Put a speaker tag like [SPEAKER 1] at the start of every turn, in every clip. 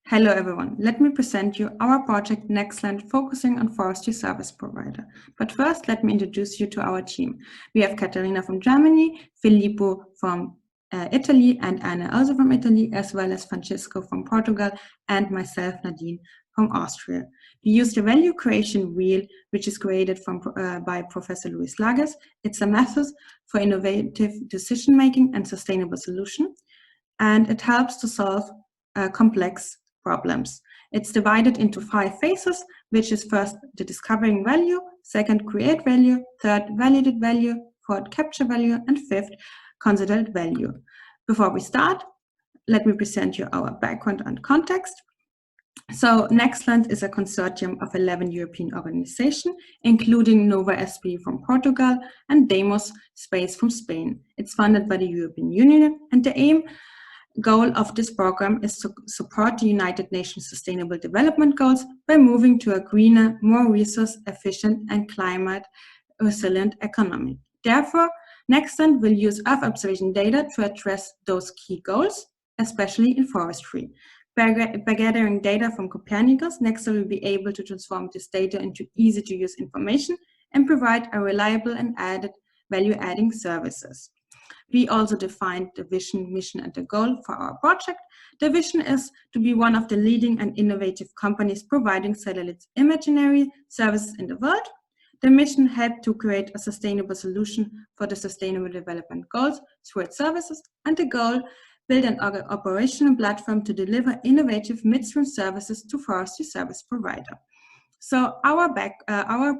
[SPEAKER 1] Hello everyone, let me present you our project NextLand focusing on forestry service provider. But first, let me introduce you to our team. We have Katerina from Germany, Filippo from Italy, and Anna also from Italy, as well as Francisco from Portugal, and myself, Nadine, from Austria. We use the value creation wheel, which is created by Professor Luis Lages. It's a method for innovative decision-making and sustainable solution, and it helps to solve complex problems. It's divided into 5 phases, which is first the discovering value, second create value, third validate value, fourth capture value, and fifth considered value. Before we start, let me present you our background and context. So NextLand is a consortium of 11 European organizations, including Nova SP from Portugal and Demos Space from Spain. It's funded by the European Union, and the goal of this program is to support the United Nations Sustainable Development Goals by moving to a greener, more resource-efficient and climate-resilient economy. Therefore, NextLand will use Earth observation data to address those key goals, especially in forestry. By gathering data from Copernicus, NextLand will be able to transform this data into easy-to-use information and provide a reliable and value-adding services. We also defined the vision, mission, and the goal for our project. The vision is to be one of the leading and innovative companies providing satellite imagery services in the world. The mission had to create a sustainable solution for the Sustainable Development Goals through its services, and the goal, build an operational platform to deliver innovative midstream services to forestry service provider. So our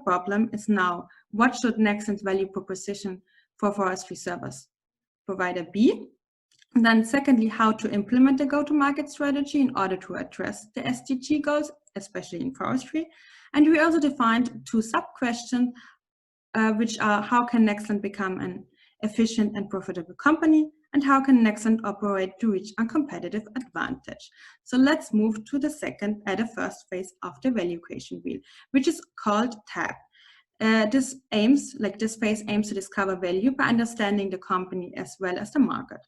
[SPEAKER 1] problem is now, what should NextLand's value proposition for forestry service provider be? And then secondly, how to implement the go-to-market strategy in order to address the SDG goals, especially in forestry. And we also defined 2 sub-questions, which are, how can NextLand become an efficient and profitable company, and how can NextLand operate to reach a competitive advantage? So let's move to the first phase of the value creation wheel, which is called TAP. This phase aims to discover value by understanding the company as well as the market.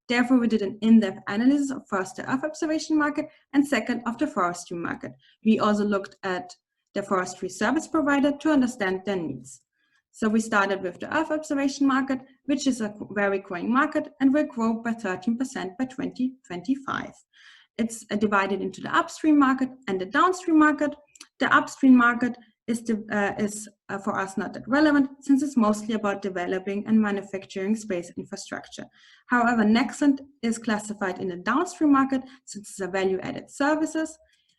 [SPEAKER 1] Therefore, we did an in-depth analysis of first the Earth observation market and second of the forestry market. We also looked at the forestry service provider to understand their needs. So we started with the Earth observation market, which is a very growing market and will grow by 13% by 2025. It's divided into the upstream market and the downstream market. The upstream market is for us not that relevant, since it's mostly about developing and manufacturing space infrastructure. However, NextLand is classified in the downstream market since it's a value-added services.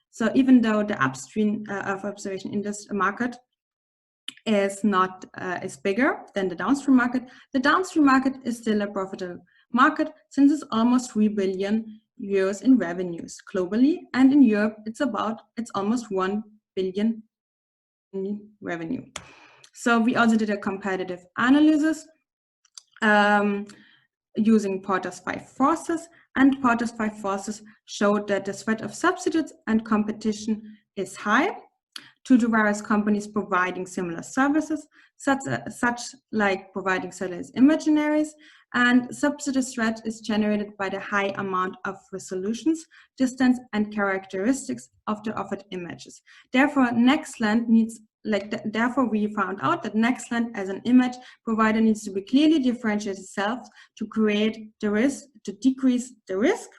[SPEAKER 1] So even though the upstream Earth observation industry market is bigger than the downstream market is still a profitable market, since it's almost 3 billion euros in revenues globally, and in Europe it's almost 1 billion in revenue. So we also did a competitive analysis using Porter's 5 forces, and Porter's 5 forces showed that the threat of substitutes and competition is high to the various companies providing similar services, such like providing satellite imageries, and substitute threat is generated by the high amount of resolutions, distance, and characteristics of the offered images. Therefore, therefore we found out that NextLand as an image provider needs to be clearly differentiate itself to decrease the risk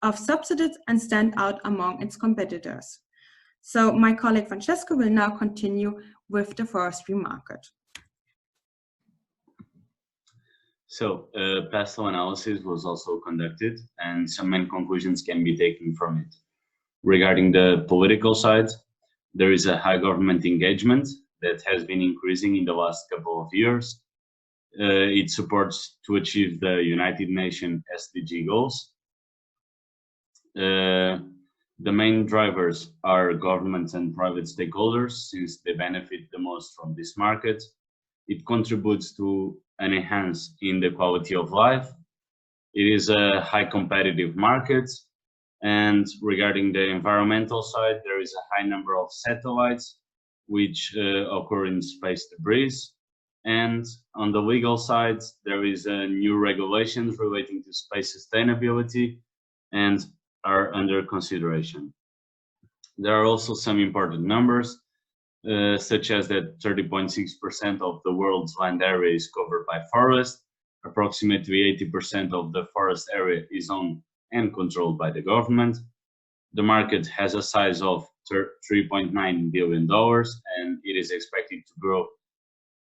[SPEAKER 1] of substitutes and stand out among its competitors. So my colleague Francesco will now continue with the forestry market.
[SPEAKER 2] So pastoral analysis was also conducted, and some main conclusions can be taken from it. Regarding the political side, there is a high government engagement that has been increasing in the last couple of years. It supports to achieve the United Nations SDG goals. The main drivers are governments and private stakeholders, since they benefit the most from this market. It contributes to an enhance in the quality of life. It is a high competitive market. And regarding the environmental side, there is a high number of satellites which occur in space debris. And on the legal side, there is new regulations relating to space sustainability and are under consideration. There are also some important numbers, such as that 30.6% of the world's land area is covered by forest, approximately 80% of the forest area is owned and controlled by the government. The market has a size of $3.9 billion, and it is expected to grow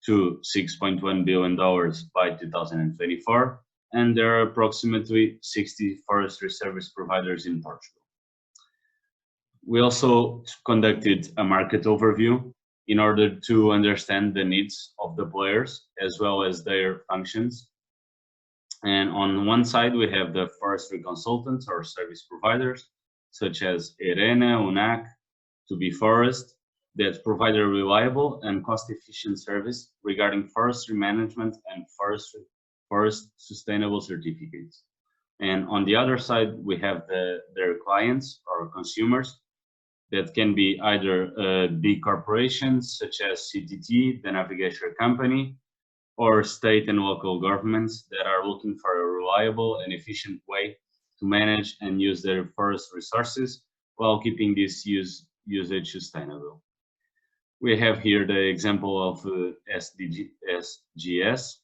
[SPEAKER 2] to $6.1 billion by 2024, and there are approximately 60 forestry service providers in Portugal. We also conducted a market overview in order to understand the needs of the players as well as their functions. And on one side, we have the forestry consultants or service providers, such as Irene, UNAC, To Be Forest, that provide a reliable and cost-efficient service regarding forestry management and forest sustainable certificates. And on the other side, we have their clients or consumers that can be either big corporations such as CTT, the navigation company, or state and local governments that are looking for a reliable and efficient way to manage and use their forest resources while keeping this usage sustainable. We have here the example of SGS,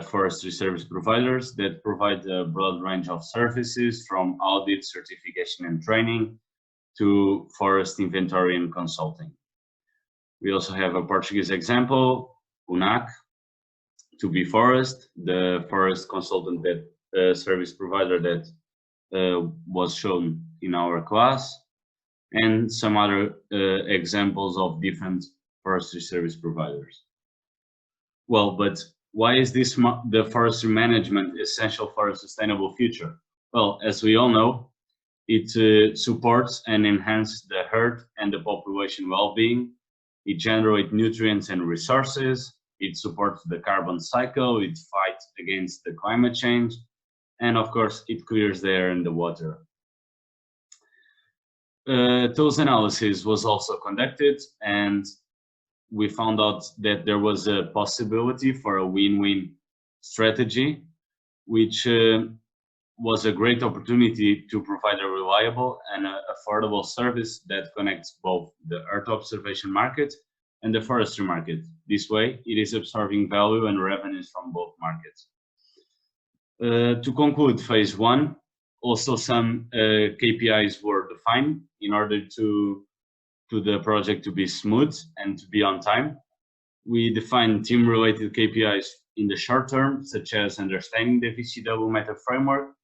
[SPEAKER 2] forestry service providers that provide a broad range of services from audit, certification and training to forest inventory and consulting. We also have a Portuguese example, UNAC, To Be Forest, the forest consultant that service provider that was shown in our class, and some other examples of different forestry service providers. Well, but why is this the forestry management essential for a sustainable future? Well, as we all know, it supports and enhances the herd and the population well-being. It generates nutrients and resources. It supports the carbon cycle. It fights against the climate change. And of course, it clears the air and the water. Those analysis was also conducted, and we found out that there was a possibility for a win-win strategy, which was a great opportunity to provide a reliable and affordable service that connects both the Earth observation market and the forestry market. This way, it is absorbing value and revenues from both markets. To conclude phase one, also some KPIs were defined in order to the project to be smooth and to be on time. We defined team-related KPIs in the short term, such as understanding the VCW meta framework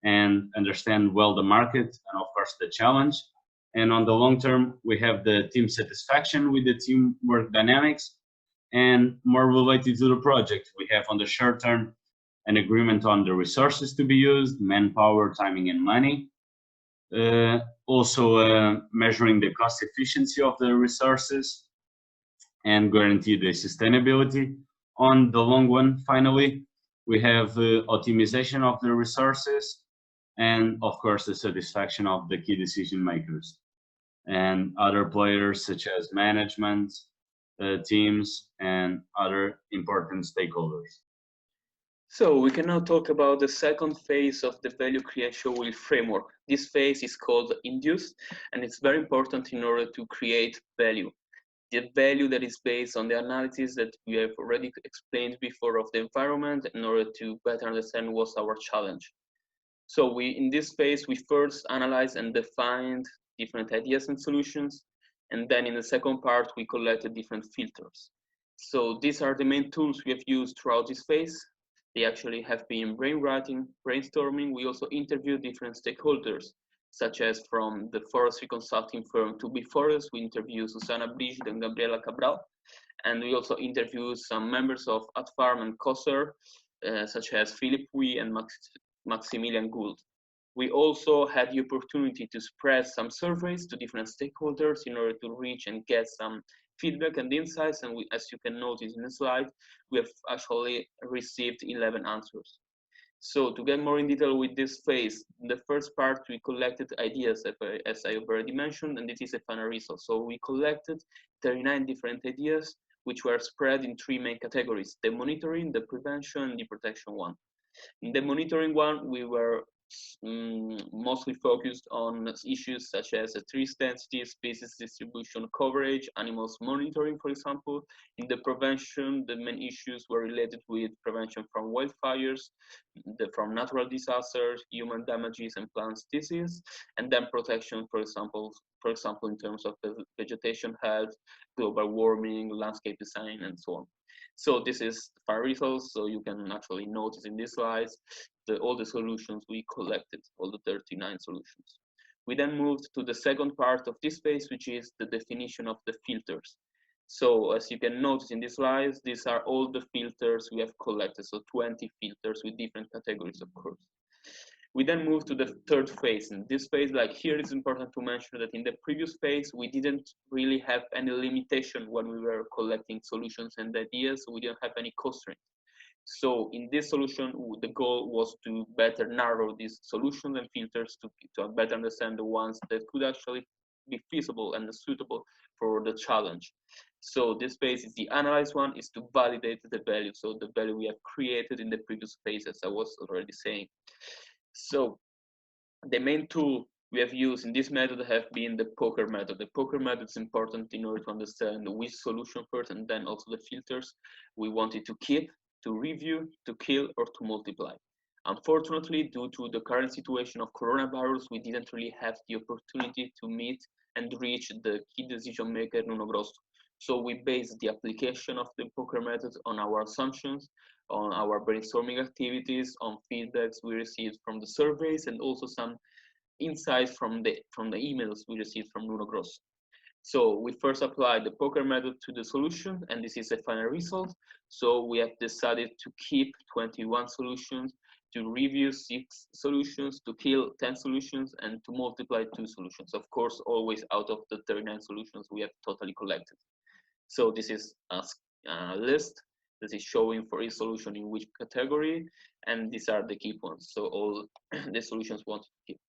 [SPEAKER 2] and understand well the market and of course the challenge. And on the long term, we have the team satisfaction with the teamwork dynamics, and more related to the project, we have on the short term an agreement on the resources to be used, manpower, timing and money. Also measuring the cost efficiency of the resources and guarantee the sustainability. On the long one, finally, we have optimization of the resources and of course the satisfaction of the key decision makers and other players such as management, teams and other important stakeholders.
[SPEAKER 3] So we can now talk about the second phase of the value creation wheel framework. This phase is called induce, and it's very important in order to create value. The value that is based on the analysis that we have already explained before of the environment in order to better understand what's our challenge. So in this phase, we first analyzed and defined different ideas and solutions. And then in the second part, we collected different filters. So these are the main tools we have used throughout this phase. They actually have been brainwriting, brainstorming. We also interviewed different stakeholders, such as from the forestry consulting firm To Be Forest, we interviewed Susana Brigid and Gabriela Cabral. And we also interviewed some members of AtFarm and COSER, such as Philip Wee and Maximilian Gould. We also had the opportunity to spread some surveys to different stakeholders in order to reach and get some feedback and insights. And as you can notice in the slide, we have actually received 11 answers. So to get more in detail with this phase, in the first part, we collected ideas, as I already mentioned, and this is a final result. So we collected 39 different ideas, which were spread in 3 main categories: the monitoring, the prevention, and the protection one. In the monitoring one, we were mostly focused on issues such as tree density, species distribution, coverage, animals monitoring, for example. In the prevention, the main issues were related with prevention from wildfires, from natural disasters, human damages, and plant disease, and then protection, for example, in terms of vegetation health, global warming, landscape design, and so on. So this is the final results. So you can actually notice in these slides all the solutions we collected, all the 39 solutions. We then moved to the second part of this phase, which is the definition of the filters. So as you can notice in these slides, these are all the filters we have collected. So 20 filters with different categories, of course. We then move to the third phase. In this phase, like here, it's important to mention that in the previous phase, we didn't really have any limitation when we were collecting solutions and ideas. So we didn't have any constraints. So in this solution, the goal was to better narrow these solutions and filters to better understand the ones that could actually be feasible and suitable for the challenge. So this phase is the analyze one, is to validate the value. So the value we have created in the previous phase, as I was already saying. So the main tool we have used in this method have been the poker method. The poker method is important in order to understand which solution first and then also the filters we wanted to keep, to review, to kill, or to multiply. Unfortunately, due to the current situation of coronavirus, we didn't really have the opportunity to meet and reach the key decision maker, Nuno Grosso. So we based the application of the poker method on our assumptions, on our brainstorming activities, on feedbacks we received from the surveys, and also some insights from the emails we received from Nuno Grosso. So we first applied the poker method to the solution, and this is the final result. So we have decided to keep 21 solutions, to review 6 solutions, to kill 10 solutions, and to multiply 2 solutions. Of course, always out of the 39 solutions we have totally collected. So this is a list that is showing for each solution in which category, and these are the key points. So all the solutions wanted to keep.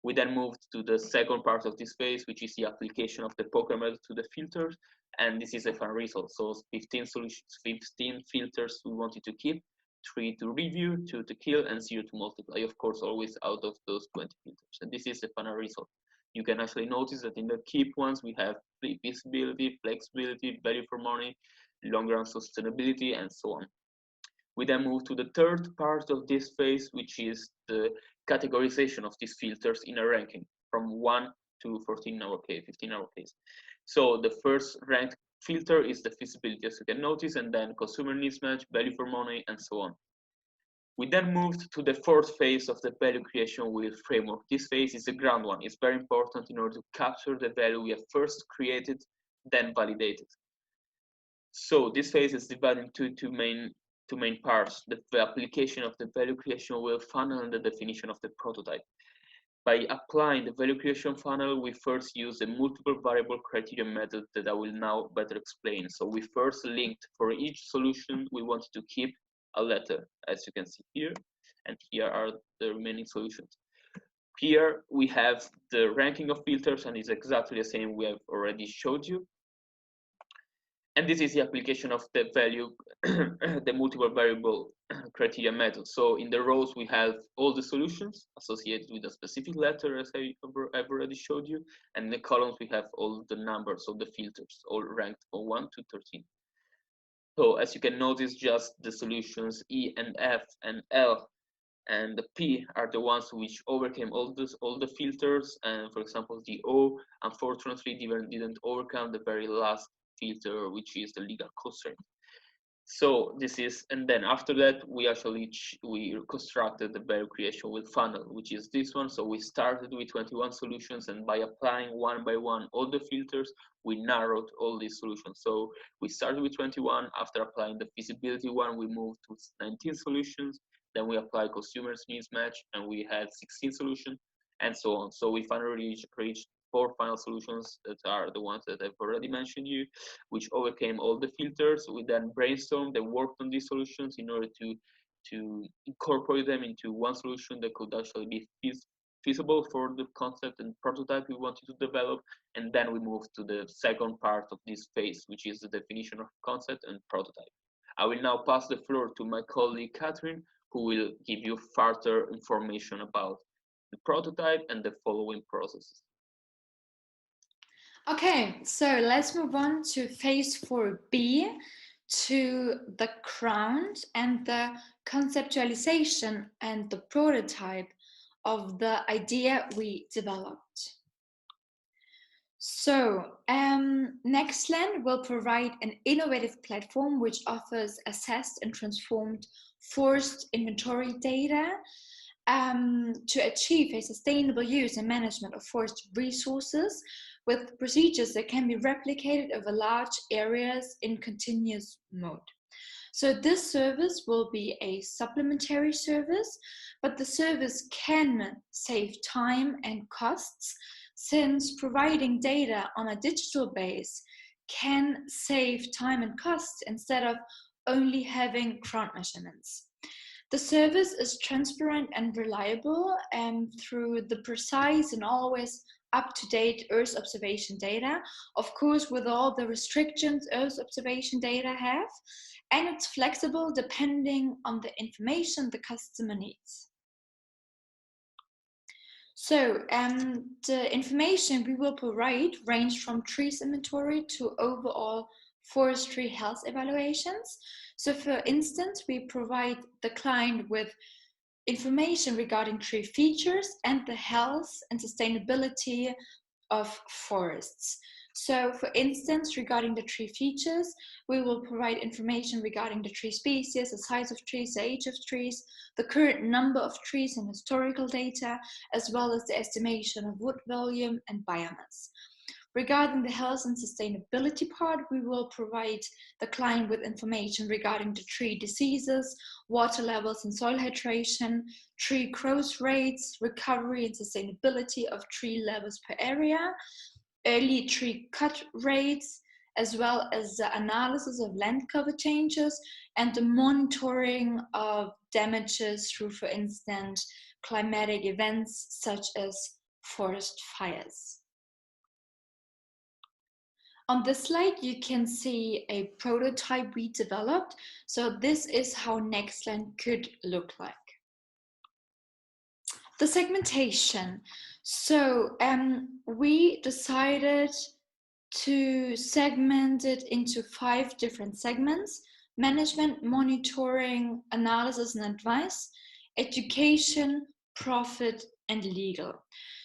[SPEAKER 3] We then moved to the second part of this phase, which is the application of the poker method to the filters, and this is the final result. So 15 solutions, 15 filters we wanted to keep, 3 to review, 2 to kill, and 0 to multiply. Of course, always out of those 20 filters. And this is the final result. You can actually notice that in the keep ones, we have feasibility, flexibility, value for money, long-run sustainability, and so on. We then move to the third part of this phase, which is the categorization of these filters in a ranking from 1 to 14 in our case, 15 in our case. So the first ranked filter is the feasibility, as you can notice, and then consumer needs match, value for money, and so on. We then moved to the fourth phase of the value creation wheel framework. This phase is the ground one. It's very important in order to capture the value we have first created, then validated. So this phase is divided into two main parts: the application of the value creation wheel funnel and the definition of the prototype. By applying the value creation funnel, we first use the multiple variable criteria method that I will now better explain. So we first linked for each solution we wanted to keep a letter, as you can see here, and here are the remaining solutions. Here we have the ranking of filters, and it's exactly the same we have already showed you. And this is the application of the value, the multiple variable criteria method. So in the rows, we have all the solutions associated with a specific letter, as I've already showed you. And in the columns, we have all the numbers of the filters, all ranked from 1 to 13. So as you can notice, just the solutions E and F and L and the P are the ones which overcame all the filters. And for example, the O, unfortunately, didn't overcome the very last filter, which is the legal constraint. So this is, and then after that, we constructed the value creation wheel funnel, which is this one. So we started with 21 solutions, and by applying one by one all the filters, we narrowed all these solutions. So we started with 21. After applying the feasibility one, we moved to 19 solutions. Then we applied consumers needs match, and we had 16 solutions, and so on. So we finally reached 4 final solutions that are the ones that I've already mentioned you, which overcame all the filters. We then brainstormed and worked on these solutions in order to incorporate them into one solution that could actually be feasible for the concept and prototype we wanted to develop. And then we moved to the second part of this phase, which is the definition of concept and prototype. I will now pass the floor to my colleague Catherine, who will give you further information about the prototype and the following processes.
[SPEAKER 4] Okay, so let's move on to phase 4B, to the ground and the conceptualization and the prototype of the idea we developed. So NextLand will provide an innovative platform which offers assessed and transformed forest inventory data to achieve a sustainable use and management of forest resources with procedures that can be replicated over large areas in continuous mode. So this service will be a supplementary service, but the service can save time and costs, since providing data on a digital base can save time and costs instead of only having ground measurements. The service is transparent and reliable through the precise and always up-to-date Earth observation data, of course with all the restrictions Earth observation data have, and it's flexible depending on the information the customer needs. So the information we will provide range from trees inventory to overall forestry health evaluations. So for instance, we provide the client with information regarding tree features and the health and sustainability of forests. So for instance, regarding the tree features, we will provide information regarding the tree species, the size of trees, the age of trees, the current number of trees and historical data, as well as the estimation of wood volume and biomass. Regarding the health and sustainability part, we will provide the client with information regarding the tree diseases, water levels and soil hydration, tree growth rates, recovery and sustainability of tree levels per area, early tree cut rates, as well as the analysis of land cover changes and the monitoring of damages through, for instance, climatic events such as forest fires. On this slide, you can see a prototype we developed. So this is how NextLand could look like. The segmentation. So we decided to segment it into 5 different segments: management, monitoring, analysis and advice, education, profit, and legal.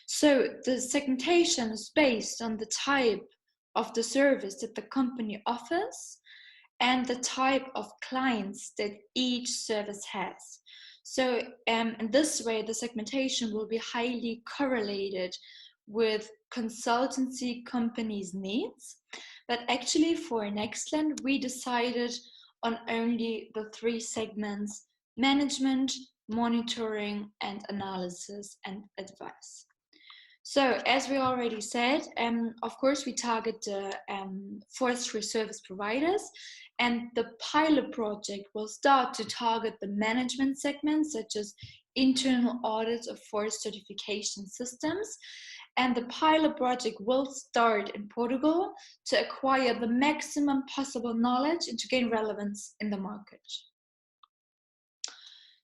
[SPEAKER 4] So the segmentation is based on the type of the service that the company offers and the type of clients that each service has. So in this way, the segmentation will be highly correlated with consultancy companies' needs. But actually for NextLand, we decided on only the 3 segments: management, monitoring, and analysis and advice. So as we already said, of course, we target the forestry service providers, and the pilot project will start to target the management segments, such as internal audits of forest certification systems. And the pilot project will start in Portugal to acquire the maximum possible knowledge and to gain relevance in the market.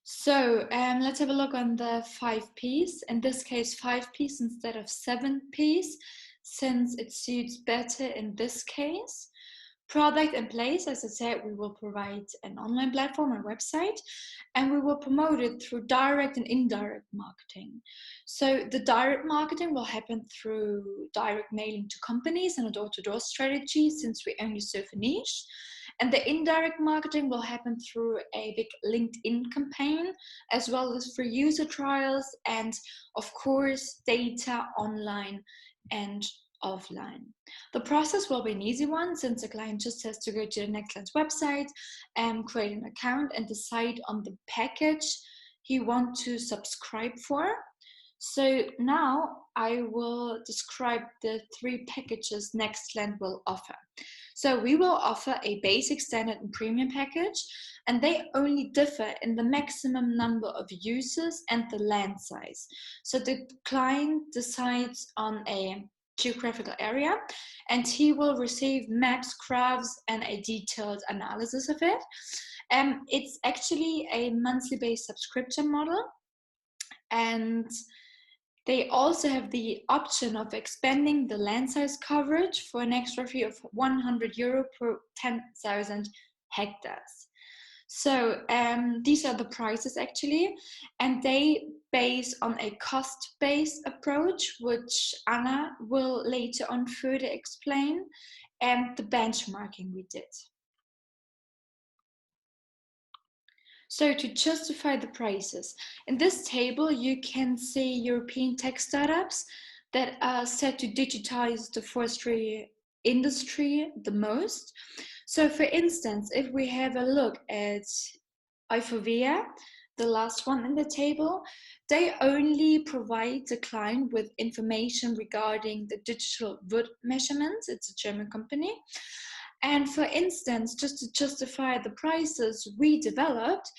[SPEAKER 4] So let's have a look on the 5 Ps. In this case, 5 Ps instead of 7 Ps, since it suits better in this case. Product in place, as I said, we will provide an online platform and website, and we will promote it through direct and indirect marketing. So the direct marketing will happen through direct mailing to companies and a door-to-door strategy, since we only serve a niche. And the indirect marketing will happen through a big LinkedIn campaign, as well as for user trials and, of course, data online and offline. The process will be an easy one, since the client just has to go to the NextLand's website and create an account and decide on the package he wants to subscribe for. So now I will describe the 3 packages NextLand will offer. So we will offer a basic, standard and premium package, and they only differ in the maximum number of users and the land size. So the client decides on a geographical area, and he will receive maps, graphs, and a detailed analysis of it. It's actually a monthly based subscription model, and they also have the option of expanding the land size coverage for an extra fee of €100 per 10,000 hectares. So these are the prices actually, and they base on a cost-based approach, which Anna will later on further explain, and the benchmarking we did. So to justify the prices, in this table you can see European tech startups that are set to digitize the forestry industry the most. So for instance, if we have a look at Euphoria, the last one in the table, they only provide the client with information regarding the digital wood measurements. It's a German company. And for instance, just to justify the prices we developed,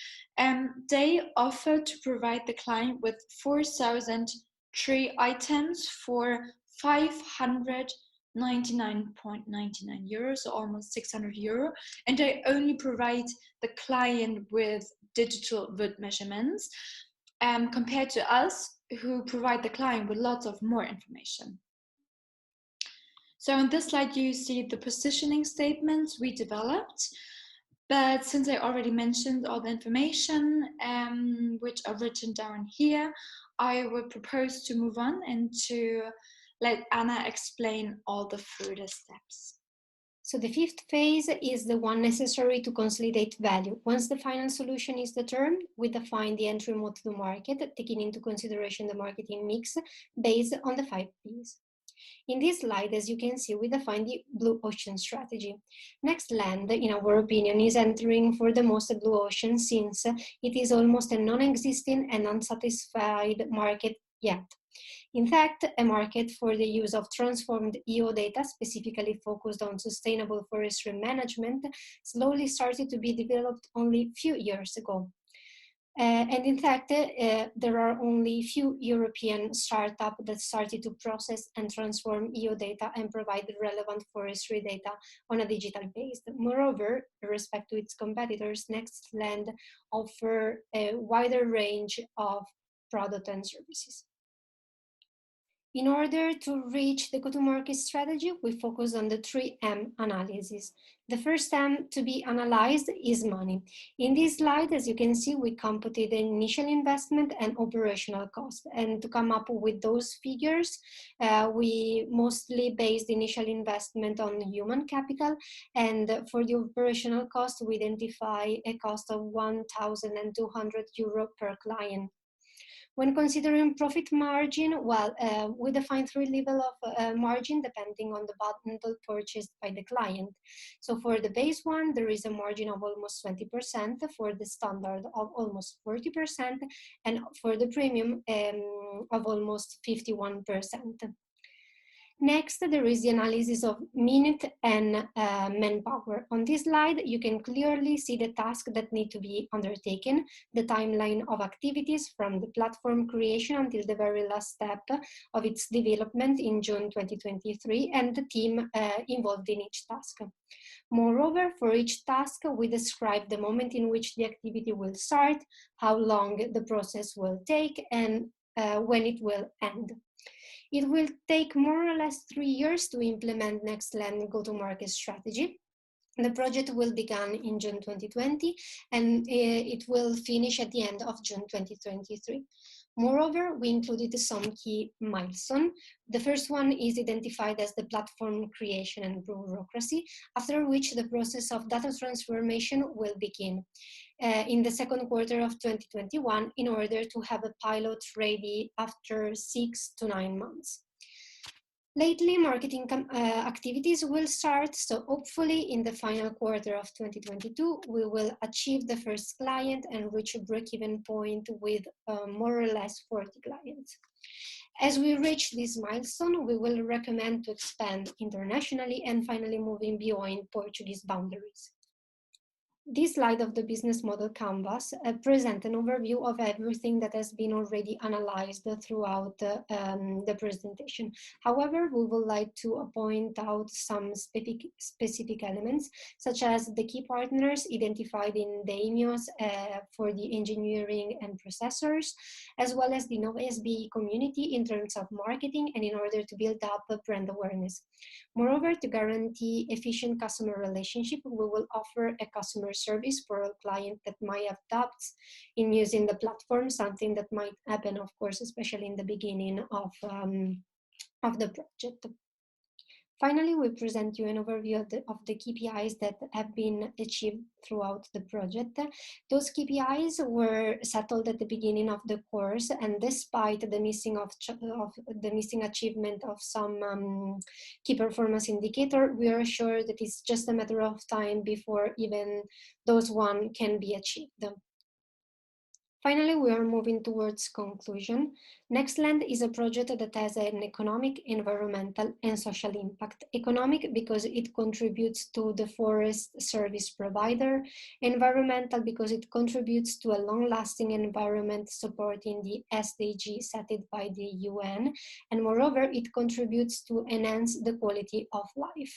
[SPEAKER 4] they offer to provide the client with 4,000 tree items for €599.99, so almost €600, and they only provide the client with digital wood measurements, compared to us, who provide the client with lots of more information. So on this slide, you see the positioning statements we developed. But since I already mentioned all the information which are written down here, I would propose to move on and to let Anna explain all the further steps.
[SPEAKER 5] So the fifth phase is the one necessary to consolidate value. Once the final solution is determined, we define the entry mode to the market, taking into consideration the marketing mix based on the 5 Ps. In this slide, as you can see, we define the blue ocean strategy. NextLand, in our opinion, is entering for the most blue ocean since it is almost a non-existing and unsatisfied market yet. In fact, a market for the use of transformed EO data, specifically focused on sustainable forestry management, slowly started to be developed only a few years ago. And in fact, there are only few European startups that started to process and transform EO data and provide relevant forestry data on a digital base. Moreover, with respect to its competitors, NextLand offers a wider range of products and services. In order to reach the go-to-market strategy, we focus on the 3M analysis. The first M to be analyzed is money. In this slide, as you can see, we computed the initial investment and operational cost. And to come up with those figures, we mostly based the initial investment on human capital. And for the operational cost, we identify a cost of €1,200 per client. When considering profit margin, well, we define 3 levels of margin depending on the bundle purchased by the client. So for the base one, there is a margin of almost 20%, for the standard of almost 40%, and for the premium of almost 51%. Next, there is the analysis of minute and manpower. On this slide, you can clearly see the tasks that need to be undertaken, the timeline of activities from the platform creation until the very last step of its development in June 2023, and the team involved in each task. Moreover, for each task, we describe the moment in which the activity will start, how long the process will take, and when it will end. It will take more or less 3 years to implement NextLand go-to-market strategy. The project will begin in June 2020 and it will finish at the end of June 2023. Moreover, we included some key milestones. The first one is identified as the platform creation and bureaucracy, after which the process of data transformation will begin in the second quarter of 2021 in order to have a pilot ready after 6 to 9 months. Lately, marketing activities will start, so hopefully in the final quarter of 2022, we will achieve the first client and reach a break-even point with more or less 40 clients. As we reach this milestone, we will recommend to expand internationally and finally moving beyond Portuguese boundaries. This slide of the business model canvas presents an overview of everything that has been already analyzed throughout the presentation. However, we would like to point out some specific elements, such as the key partners identified in the EMIOS for the engineering and processors, as well as the NovaSB community in terms of marketing and in order to build up brand awareness. Moreover, to guarantee efficient customer relationship, we will offer a customer service for a client that might have doubts in using the platform, something that might happen, of course, especially in the beginning of the project. Finally, we present you an overview of the KPIs that have been achieved throughout the project. Those KPIs were settled at the beginning of the course, and despite the missing achievement of some key performance indicator, we are sure that it's just a matter of time before even those one can be achieved. Finally, we are moving towards conclusion. NextLand is a project that has an economic, environmental, and social impact. Economic because it contributes to the forest service provider. Environmental because it contributes to a long-lasting environment supporting the SDG set by the UN. And moreover, it contributes to enhance the quality of life.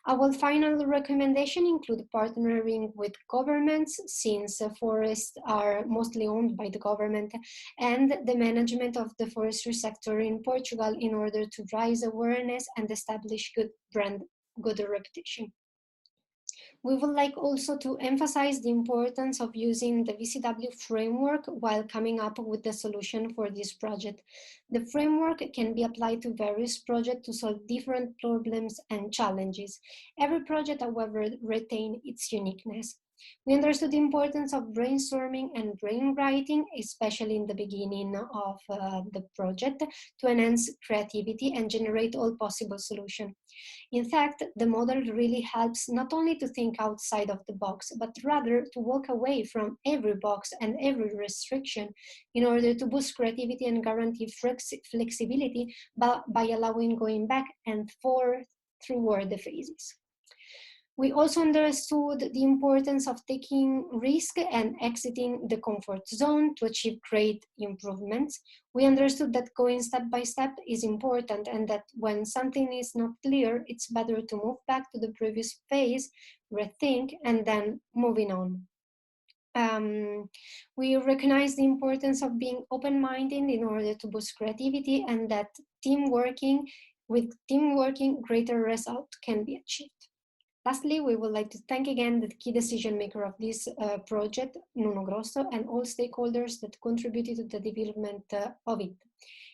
[SPEAKER 5] Our final recommendation include partnering with governments, since forests are mostly owned by the government, and the management of the forestry sector in Portugal in order to raise awareness and establish good reputation. We would like also to emphasize the importance of using the VCW framework while coming up with the solution for this project. The framework can be applied to various projects to solve different problems and challenges. Every project, however, retains its uniqueness. We understood the importance of brainstorming and brainwriting, especially in the beginning of the project, to enhance creativity and generate all possible solutions. In fact, the model really helps not only to think outside of the box, but rather to walk away from every box and every restriction in order to boost creativity and guarantee flexibility by allowing going back and forth through the phases. We also understood the importance of taking risk and exiting the comfort zone to achieve great improvements. We understood that going step by step is important, and that when something is not clear, it's better to move back to the previous phase, rethink, and then moving on. We recognize the importance of being open-minded in order to boost creativity, and that with teamworking, greater results can be achieved. Lastly, we would like to thank again the key decision maker of this project, Nuno Grosso, and all stakeholders that contributed to the development of it.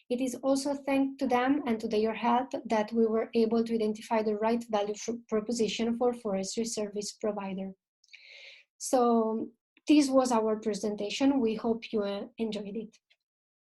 [SPEAKER 5] It is also thanks to them and to their help that we were able to identify the right value proposition for forestry service provider. So this was our presentation. We hope you enjoyed it.